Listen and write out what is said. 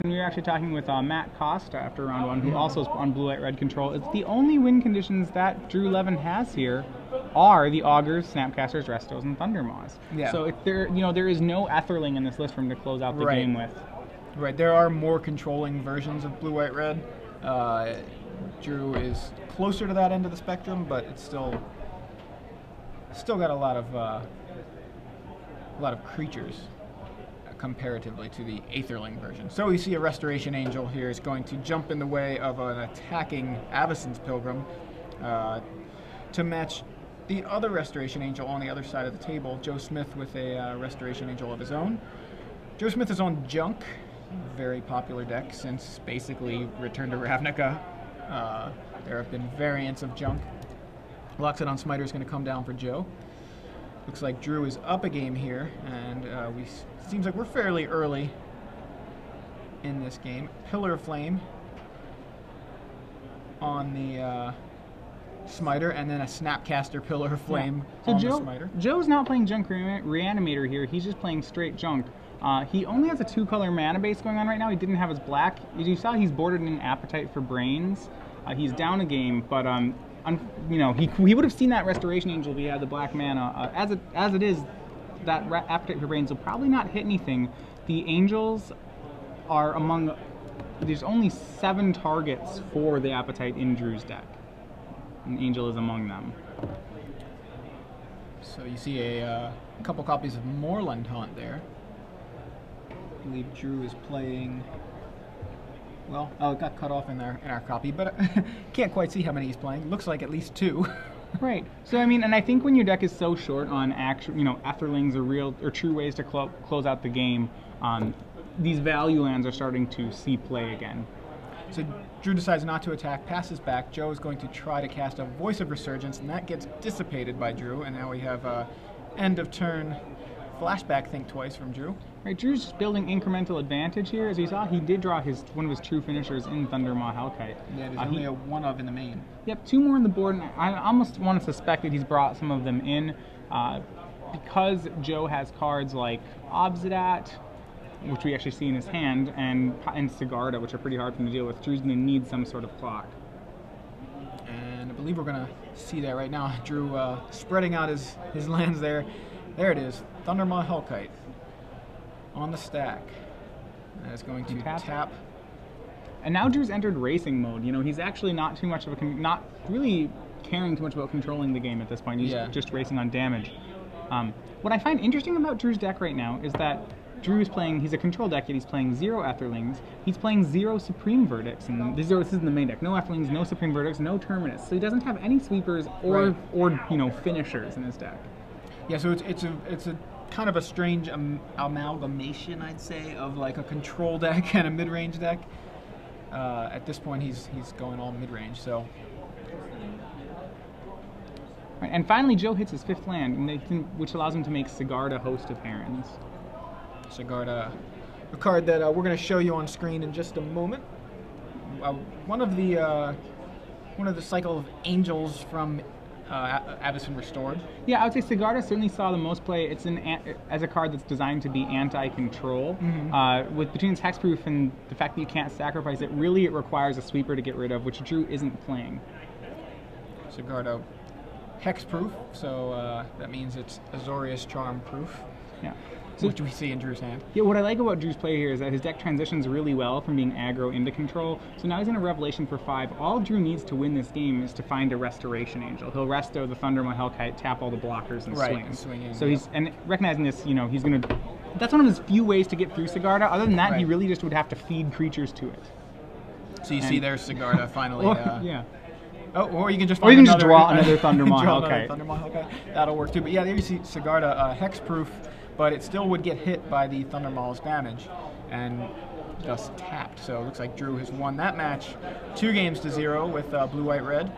We were actually talking with Matt Costa after round one, who also is on blue-white-red control. It's the only win conditions that Drew Levin has here are the Augurs, Snapcasters, Restos, and Thundermaws. Yeah. So if there is no Etherling in this list for him to close out the game with. Right. There are more controlling versions of blue-white-red. Drew is closer to that end of the spectrum, but it's still got a lot of creatures comparatively to the Aetherling version. So we see a Restoration Angel here is going to jump in the way of an attacking Avacyn's Pilgrim to match the other Restoration Angel on the other side of the table, Joe Smith with a Restoration Angel of his own. Joe Smith is on Junk, very popular deck since basically Return to Ravnica. There have been variants of Junk. Locks It on Smiter is going to come down for Joe. Looks like Drew is up a game here, and seems like we're fairly early in this game. Pillar of Flame on the Smiter, and then a Snapcaster Pillar of Flame on the Smiter. Joe's not playing Junk Reanimator here. He's just playing straight Junk. He only has a 2-color mana base going on right now. He didn't have his black. As you saw, he's boarded in Appetite for Brains. He's down a game, but he would have seen that Restoration Angel if he had the black mana. As it is, that Appetite for Brains will probably not hit anything. The Angels are among. There's only 7 targets for the Appetite in Drew's deck, and Angel is among them. So you see a couple copies of Moorland Haunt there. I believe Drew is playing. Well, it got cut off in our copy, but can't quite see how many he's playing. Looks like at least 2. Right. So I mean, and I think when your deck is so short on actual, Etherlings or real or true ways to close out the game, these value lands are starting to see play again. So Drew decides not to attack, passes back. Joe is going to try to cast a Voice of Resurgence, and that gets dissipated by Drew. And now we have end of turn flashback Think Twice from Drew. Right, Drew's just building incremental advantage here. As you saw, he did draw one of his true finishers in Thundermaw Hellkite. Yeah, there's only a 1 of in the main. Yep, 2 more on the board, and I almost want to suspect that he's brought some of them in because Joe has cards like Obsidat, which we actually see in his hand, and Sigarda, which are pretty hard for him to deal with. Drew's going to need some sort of clock. And I believe we're going to see that right now. Drew spreading out his lands there. There it is, Thundermaw Hellkite on the stack. That is going to tap. And now Drew's entered racing mode. He's actually not too much of not really caring too much about controlling the game at this point. He's just racing on damage. What I find interesting about Drew's deck right now is that Drew's playing, he's a control deck, yet he's playing 0 Etherlings. He's playing 0 Supreme Verdicts, and this is in the main deck. No Etherlings, no Supreme Verdicts, no Terminus. So he doesn't have any sweepers or finishers in his deck. Yeah, so it's a kind of a strange amalgamation, I'd say, of like a control deck and a mid-range deck. At this point, he's going all mid-range. So. Right, and finally, Joe hits his 5th land, which allows him to make Sigarda Host of Herons. Sigarda, a card that we're going to show you on screen in just a moment. One of the cycle of angels from Avacyn Restored. Yeah, I would say Sigarda certainly saw the most play. It's as a card that's designed to be anti-control. Between its hexproof and the fact that you can't sacrifice it, really it requires a sweeper to get rid of, which Drew isn't playing. Sigarda hexproof, so that means it's Azorius Charm proof. Yeah. Which we see in Drew's hand. Yeah, what I like about Drew's play here is that his deck transitions really well from being aggro into control. So now he's in a Revelation for 5. All Drew needs to win this game is to find a Restoration Angel. He'll resto the Thundermaw Hellkite, tap all the blockers, and swing. So and recognizing this, he's going to. That's one of his few ways to get through Sigarda. Other than that, he really just would have to feed creatures to it. So you see there's Sigarda finally. Yeah. Oh, or you can just draw another Thundermaw Hellkite. That'll work too. But yeah, there you see Sigarda hexproof, but it still would get hit by the Thundermaw's damage and thus tapped. So it looks like Drew has won that match 2-0 with blue-white-red.